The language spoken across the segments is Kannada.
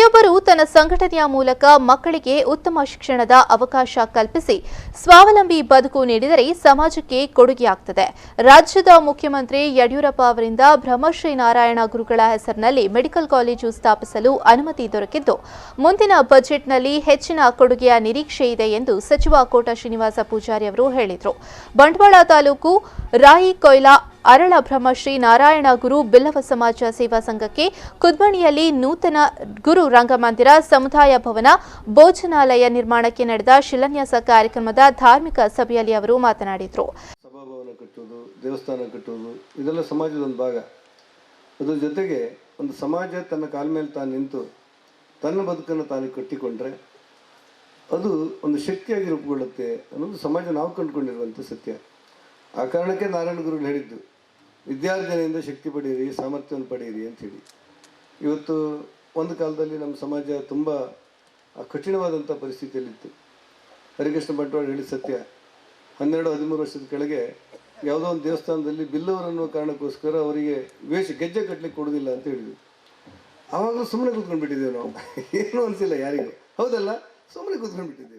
ಪ್ರತಿಯೊಬ್ಬರೂ ತನ್ನ ಸಂಘಟನೆಯ ಮೂಲಕ ಮಕ್ಕಳಿಗೆ ಉತ್ತಮ ಶಿಕ್ಷಣದ ಅವಕಾಶ ಕಲ್ಪಿಸಿ ಸ್ವಾವಲಂಬಿ ಬದುಕು ನೀಡಿದರೆ ಸಮಾಜಕ್ಕೆ ಕೊಡುಗೆಯಾಗುತ್ತದೆ. ರಾಜ್ಯದ ಮುಖ್ಯಮಂತ್ರಿ ಯಡಿಯೂರಪ್ಪ ಅವರಿಂದ ಬ್ರಹ್ಮಶ್ರೀ ನಾರಾಯಣ ಗುರುಗಳ ಹೆಸರಿನಲ್ಲಿ ಮೆಡಿಕಲ್ ಕಾಲೇಜು ಸ್ಥಾಪಿಸಲು ಅನುಮತಿ ದೊರಕಿದ್ದು ಮುಂದಿನ ಬಜೆಟ್ನಲ್ಲಿ ಹೆಚ್ಚಿನ ಕೊಡುಗೆಯ ನಿರೀಕ್ಷೆ ಇದೆ ಎಂದು ಸಚಿವ ಕೋಟ ಶ್ರೀನಿವಾಸ ಪೂಜಾರಿ ಅವರು ಹೇಳಿದರು. ಬಂಟ್ವಾಳ ತಾಲೂಕು ರಾಯಿಕೊಯ್ಲಾ ಅರಳ ಬ್ರಹ್ಮಶ್ರೀ ನಾರಾಯಣ ಗುರು ಬಿಲ್ಲವ ಸಮಾಜ ಸೇವಾ ಸಂಘಕ್ಕೆ ಕುದ್ಬಣಿಯಲ್ಲಿ ನೂತನ ಗುರು ರಂಗಮಂದಿರ, ಸಮುದಾಯ ಭವನ, ಭೋಜನಾಲಯ ನಿರ್ಮಾಣಕ್ಕೆ ನಡೆದ ಶಿಲಾನ್ಯಾಸ ಕಾರ್ಯಕ್ರಮದ ಧಾರ್ಮಿಕ ಸಭೆಯಲ್ಲಿ ಅವರು ಮಾತನಾಡಿದರು. ಸಭಾಭವನ ಕಟ್ಟುವುದು, ದೇವಸ್ಥಾನ ಕಟ್ಟುವುದು ಇದೆಲ್ಲ ಸಮಾಜದ ಒಂದು ಭಾಗ. ಅದರ ಜೊತೆಗೆ ಒಂದು ಸಮಾಜ ತನ್ನ ಕಾಲ ಮೇಲೆ ತಾನು ನಿಂತು ತನ್ನ ಬದುಕನ್ನು ತಾನು ಕಟ್ಟಿಕೊಂಡ್ರೆ ಅದು ಒಂದು ಶಕ್ತಿಯಾಗಿ ರೂಪುಗೊಳ್ಳುತ್ತೆ ಅನ್ನೋದು ಸಮಾಜ ನಾವು ಕಂಡುಕೊಂಡಿರುವಂಥ ಸತ್ಯ. ಆ ಕಾರಣಕ್ಕೆ ನಾರಾಯಣ ಗುರುಗಳು ಹೇಳಿದ್ದು, ವಿದ್ಯಾರ್ಜನೆಯಿಂದ ಶಕ್ತಿ ಪಡೆಯಿರಿ, ಸಾಮರ್ಥ್ಯವನ್ನು ಪಡೆಯಿರಿ ಅಂಥೇಳಿ. ಇವತ್ತು ಒಂದು ಕಾಲದಲ್ಲಿ ನಮ್ಮ ಸಮಾಜ ತುಂಬ ಕಠಿಣವಾದಂಥ ಪರಿಸ್ಥಿತಿಯಲ್ಲಿತ್ತು. ಹರಿಕೃಷ್ಣ ಬಂಟ್ವಾಳ ಹೇಳಿದ ಸತ್ಯ. 12-13 ವರ್ಷದ ಕೆಳಗೆ ಯಾವುದೋ ಒಂದು ದೇವಸ್ಥಾನದಲ್ಲಿ ಬಿಲ್ಲವರನ್ನುವ ಕಾರಣಕ್ಕೋಸ್ಕರ ಅವರಿಗೆ ಗೆಜ್ಜೆ ಕಟ್ಟಲಿಕ್ಕೆ ಕೊಡೋದಿಲ್ಲ ಅಂತ ಹೇಳಿದ್ವಿ. ಆವಾಗಲೂ ಸುಮ್ಮನೆ ಕೂತ್ಕೊಂಡ್ಬಿಟ್ಟಿದ್ದೇವೆ ನಾವು. ಏನೂ ಅನಿಸಿಲ್ಲ ಯಾರಿಗೂ, ಹೌದಲ್ಲ, ಸುಮ್ಮನೆ ಕೂತ್ಕೊಂಡ್ಬಿಟ್ಟಿದ್ದೇವೆ.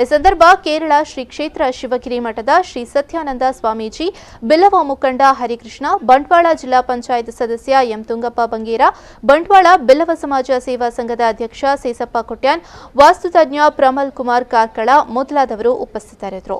ಈ ಸಂದರ್ಭ ಕೇರಳ ಶ್ರೀ ಕ್ಷೇತ್ರ ಶಿವಗಿರಿ ಮಠದ ಶ್ರೀ ಸತ್ಯಾನಂದ ಸ್ವಾಮೀಜಿ, ಬಿಲ್ಲವ ಮುಖಂಡ ಹರಿಕೃಷ್ಣ, ಬಂಟ್ವಾಳ ಜಿಲ್ಲಾ ಪಂಚಾಯತ್ ಸದಸ್ಯ ಎಂ ತುಂಗಪ್ಪ ಬಂಗೇರ, ಬಂಟ್ವಾಳ ಬಿಲ್ಲವ ಸಮಾಜ ಸೇವಾ ಸಂಘದ ಅಧ್ಯಕ್ಷ ಸೇಸಪ್ಪ ಕೊಟ್ಯಾನ್, ವಾಸ್ತುತಜ್ಞ ಪ್ರಮಲ್ ಕುಮಾರ್ ಕಾರ್ಕಳ ಮೊದಲಾದವರು ಉಪಸ್ಥಿತರಿದ್ದರು.